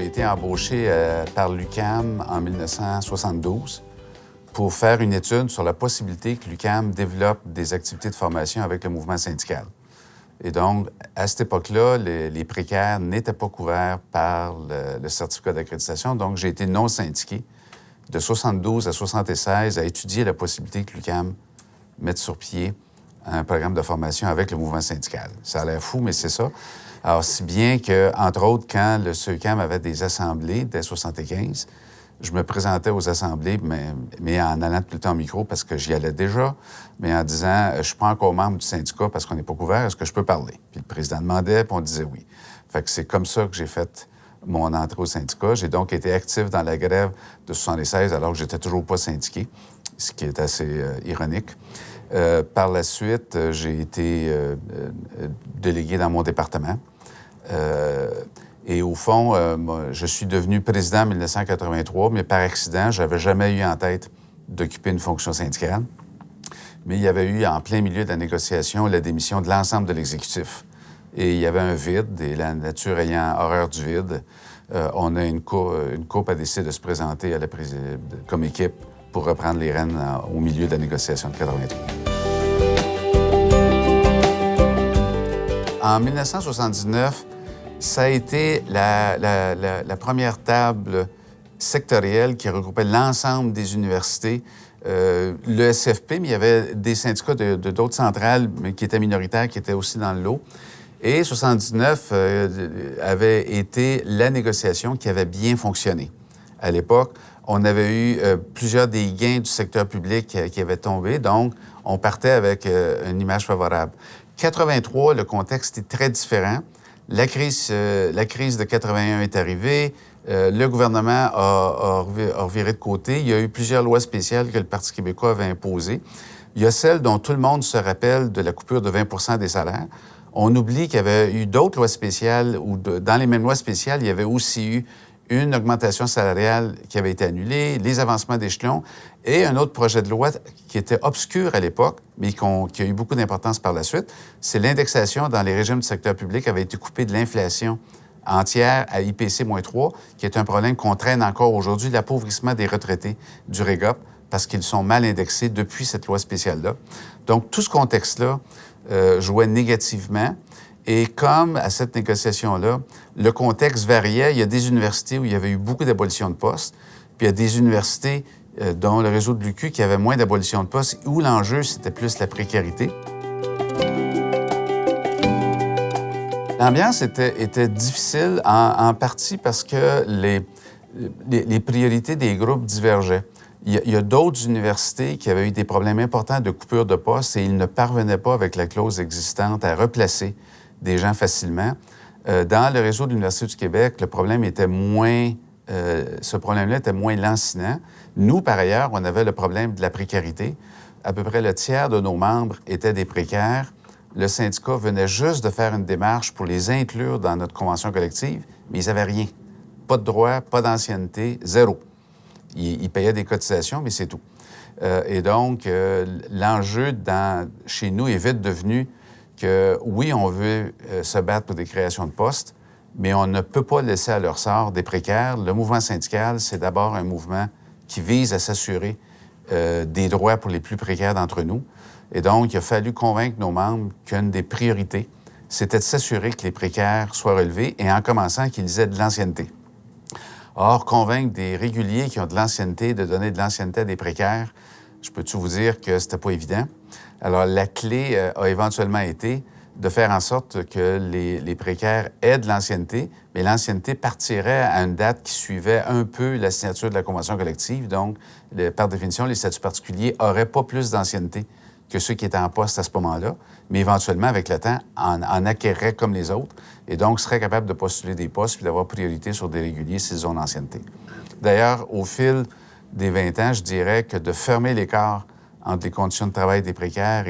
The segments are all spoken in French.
été embauché par l'UQAM en 1972 pour faire une étude sur la possibilité que l'UQAM développe des activités de formation avec le mouvement syndical. Et donc, à cette époque-là, les précaires n'étaient pas couverts par le certificat d'accréditation. Donc, j'ai été non syndiqué de 72 à 76 à étudier la possibilité que l'UQAM mette sur pied un programme de formation avec le mouvement syndical. Ça a l'air fou, mais c'est ça. Alors, si bien que, entre autres, quand le CEUQAM avait des assemblées dès 75, je me présentais aux assemblées, mais en allant tout le temps au micro parce que j'y allais déjà, mais en disant « Je suis pas encore membre du syndicat parce qu'on n'est pas couvert, est-ce que je peux parler? » Puis le président demandait, puis on disait oui. Fait que c'est comme ça que j'ai fait mon entrée au syndicat. J'ai donc été actif dans la grève de 76 alors que j'étais toujours pas syndiqué, ce qui est assez ironique. Par la suite, j'ai été délégué dans mon département. Et au fond, je suis devenu président en 1983, mais par accident, je n'avais jamais eu en tête d'occuper une fonction syndicale. Mais il y avait eu, en plein milieu de la négociation, la démission de l'ensemble de l'exécutif. Et il y avait un vide, et la nature ayant horreur du vide, on a une couple a décidé de se présenter comme équipe pour reprendre les rênes au milieu de la négociation de 83. En 1979, ça a été la première table sectorielle qui regroupait l'ensemble des universités, le SFP, mais il y avait des syndicats d'autres centrales, mais qui étaient minoritaires, qui étaient aussi dans le lot. Et 79 avait été la négociation qui avait bien fonctionné. À l'époque, on avait eu plusieurs des gains du secteur public qui avaient tombé, donc on partait avec une image favorable. 83, le contexte est très différent. La crise de 81 est arrivée. Le gouvernement a reviré de côté. Il y a eu plusieurs lois spéciales que le Parti québécois avait imposées. Il y a celle dont tout le monde se rappelle de la coupure de 20 des salaires. On oublie qu'il y avait eu d'autres lois spéciales ou dans les mêmes lois spéciales, il y avait aussi eu une augmentation salariale qui avait été annulée, les avancements d'échelon et un autre projet de loi qui était obscur à l'époque, mais qui a eu beaucoup d'importance par la suite, c'est l'indexation dans les régimes du secteur public avait été coupée de l'inflation entière à IPC-3, qui est un problème qu'on traîne encore aujourd'hui, l'appauvrissement des retraités du REGOP, parce qu'ils sont mal indexés depuis cette loi spéciale-là. Donc, tout ce contexte-là jouait négativement. Et comme à cette négociation-là, le contexte variait, il y a des universités où il y avait eu beaucoup d'abolition de postes, puis il y a des universités, dont le réseau de l'UQ, qui avait moins d'abolition de postes, où l'enjeu, c'était plus la précarité. L'ambiance était difficile, en partie parce que les priorités des groupes divergeaient. Il y a d'autres universités qui avaient eu des problèmes importants de coupure de postes et ils ne parvenaient pas, avec la clause existante, à replacer des gens facilement. Dans le réseau de l'Université du Québec, le problème était ce problème-là était moins lancinant. Nous, par ailleurs, on avait le problème de la précarité. À peu près le tiers de nos membres étaient des précaires. Le syndicat venait juste de faire une démarche pour les inclure dans notre convention collective, mais ils n'avaient rien. Pas de droit, pas d'ancienneté, zéro. Ils payaient des cotisations, mais c'est tout. Et donc, l'enjeu chez nous est vite devenu que, oui, on veut se battre pour des créations de postes, mais on ne peut pas laisser à leur sort des précaires. Le mouvement syndical, c'est d'abord un mouvement qui vise à s'assurer des droits pour les plus précaires d'entre nous. Et donc, il a fallu convaincre nos membres qu'une des priorités, c'était de s'assurer que les précaires soient relevés et en commençant qu'ils aient de l'ancienneté. Or, convaincre des réguliers qui ont de l'ancienneté de donner de l'ancienneté à des précaires, je peux-tu vous dire que c'était pas évident. Alors, la clé a éventuellement été de faire en sorte que les précaires aient de l'ancienneté, mais l'ancienneté partirait à une date qui suivait un peu la signature de la convention collective. Donc, par définition, les statuts particuliers n'auraient pas plus d'ancienneté que ceux qui étaient en poste à ce moment-là, mais éventuellement, avec le temps, en acquéreraient comme les autres, et donc seraient capables de postuler des postes puis d'avoir priorité sur des réguliers s'ils ont l'ancienneté. D'ailleurs, au fil des 20 ans, je dirais que de fermer l'écart entre les conditions de travail des précaires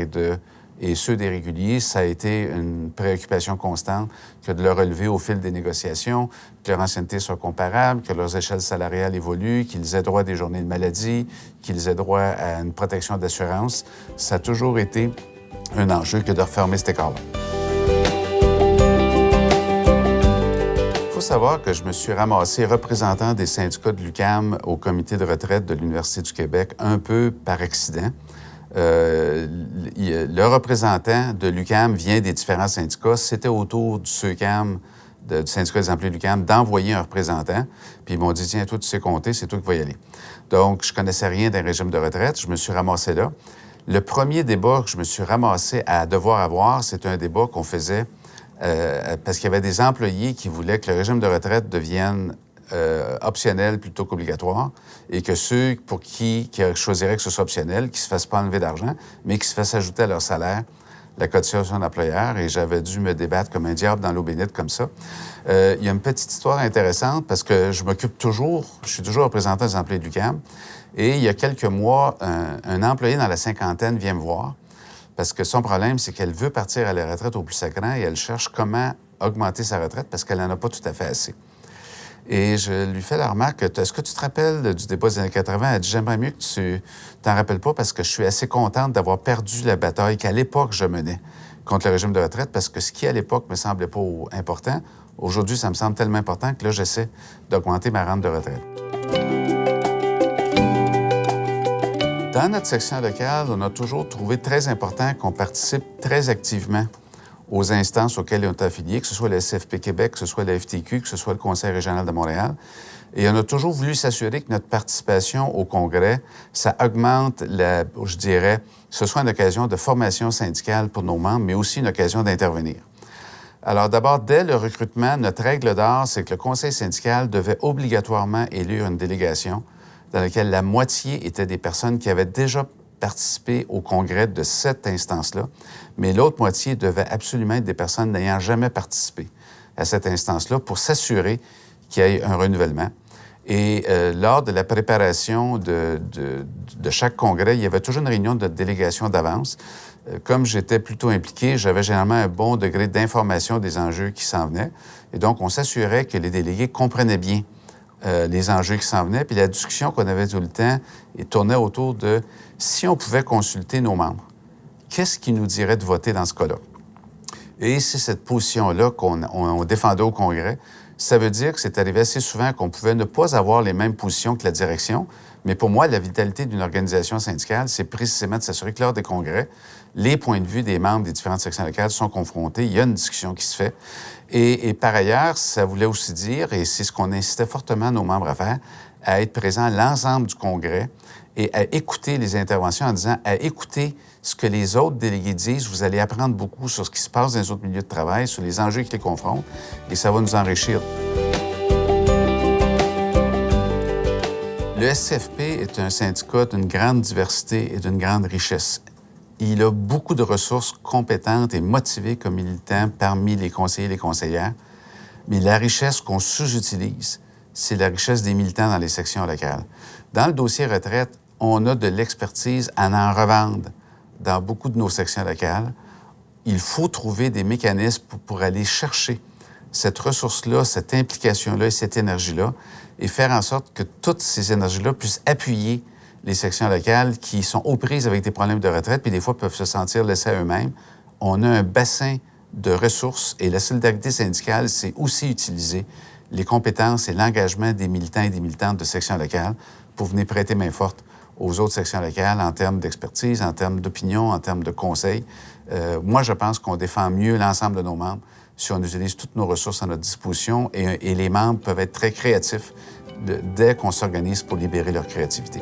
et ceux des réguliers, ça a été une préoccupation constante que de le relever au fil des négociations, que leur ancienneté soit comparable, que leurs échelles salariales évoluent, qu'ils aient droit à des journées de maladie, qu'ils aient droit à une protection d'assurance. Ça a toujours été un enjeu que de refermer cet écart-là. Il faut savoir que je me suis ramassé représentant des syndicats de l'UQAM au comité de retraite de l'Université du Québec un peu par accident. Le représentant de l'UQAM vient des différents syndicats. C'était au tour du SEUQAM, du syndicat des employés de l'UQAM, d'envoyer un représentant. Puis ils m'ont dit, tiens, toi, tu sais compter, c'est toi qui vas y aller. Donc, je connaissais rien d'un régime de retraite. Je me suis ramassé là. Le premier débat que je me suis ramassé à devoir avoir, c'est un débat qu'on faisait parce qu'il y avait des employés qui voulaient que le régime de retraite devienne optionnel plutôt qu'obligatoire et que ceux pour qui choisiraient que ce soit optionnel, qui ne se fassent pas enlever d'argent, mais qui se fassent ajouter à leur salaire la cotisation d'employeur. Et j'avais dû me débattre comme un diable dans l'eau bénite comme ça. Il y a une petite histoire intéressante parce que je suis toujours représentant des employés de l'UQAM. Et il y a quelques mois, un employé dans la cinquantaine vient me voir parce que son problème, c'est qu'elle veut partir à la retraite au plus sacrant et elle cherche comment augmenter sa retraite parce qu'elle n'en a pas tout à fait assez. Et je lui fais la remarque, est-ce que tu te rappelles du débat des années 80? Elle dit, j'aimerais mieux que tu t'en rappelles pas parce que je suis assez contente d'avoir perdu la bataille qu'à l'époque je menais contre le régime de retraite parce que ce qui, à l'époque, me semblait pas important, aujourd'hui, ça me semble tellement important que là, j'essaie d'augmenter ma rente de retraite. Dans notre section locale, on a toujours trouvé très important qu'on participe très activement aux instances auxquelles on est affilié, que ce soit le SFP Québec, que ce soit la FTQ, que ce soit le Conseil régional de Montréal. Et on a toujours voulu s'assurer que notre participation au Congrès, ça augmente, je dirais, que ce soit une occasion de formation syndicale pour nos membres, mais aussi une occasion d'intervenir. Alors d'abord, dès le recrutement, notre règle d'or, c'est que le Conseil syndical devait obligatoirement élire une délégation dans laquelle la moitié étaient des personnes qui avaient déjà participer au congrès de cette instance-là, mais l'autre moitié devait absolument être des personnes n'ayant jamais participé à cette instance-là pour s'assurer qu'il y ait un renouvellement. Et lors de la préparation de chaque congrès, il y avait toujours une réunion de délégation d'avance. Comme j'étais plutôt impliqué, j'avais généralement un bon degré d'information des enjeux qui s'en venaient. Et donc, on s'assurait que les délégués comprenaient bien les enjeux qui s'en venaient. Puis la discussion qu'on avait tout le temps tournait autour de si on pouvait consulter nos membres, qu'est-ce qui nous dirait de voter dans ce cas-là? Et c'est cette position-là qu'on défendait au Congrès. Ça veut dire que c'est arrivé assez souvent qu'on pouvait ne pas avoir les mêmes positions que la direction, mais pour moi, la vitalité d'une organisation syndicale, c'est précisément de s'assurer que lors des congrès, les points de vue des membres des différentes sections locales sont confrontés, il y a une discussion qui se fait. Et par ailleurs, ça voulait aussi dire, et c'est ce qu'on incitait fortement nos membres à faire, à être présents à l'ensemble du congrès et à écouter les interventions en disant, à écouter ce que les autres délégués disent. Vous allez apprendre beaucoup sur ce qui se passe dans les autres milieux de travail, sur les enjeux qui les confrontent, et ça va nous enrichir. Le SFP est un syndicat d'une grande diversité et d'une grande richesse. Il a beaucoup de ressources compétentes et motivées comme militants parmi les conseillers et les conseillères, mais la richesse qu'on sous-utilise, c'est la richesse des militants dans les sections locales. Dans le dossier retraite, on a de l'expertise à en revendre dans beaucoup de nos sections locales. Il faut trouver des mécanismes pour aller chercher cette ressource-là, cette implication-là et cette énergie-là et faire en sorte que toutes ces énergies-là puissent appuyer les sections locales qui sont aux prises avec des problèmes de retraite puis des fois peuvent se sentir laissés à eux-mêmes. On a un bassin de ressources et la solidarité syndicale, c'est aussi utiliser les compétences et l'engagement des militants et des militantes de sections locales pour venir prêter main forte aux autres sections locales en termes d'expertise, en termes d'opinion, en termes de conseils. Moi, je pense qu'on défend mieux l'ensemble de nos membres si on utilise toutes nos ressources à notre disposition et les membres peuvent être très créatifs dès qu'on s'organise pour libérer leur créativité.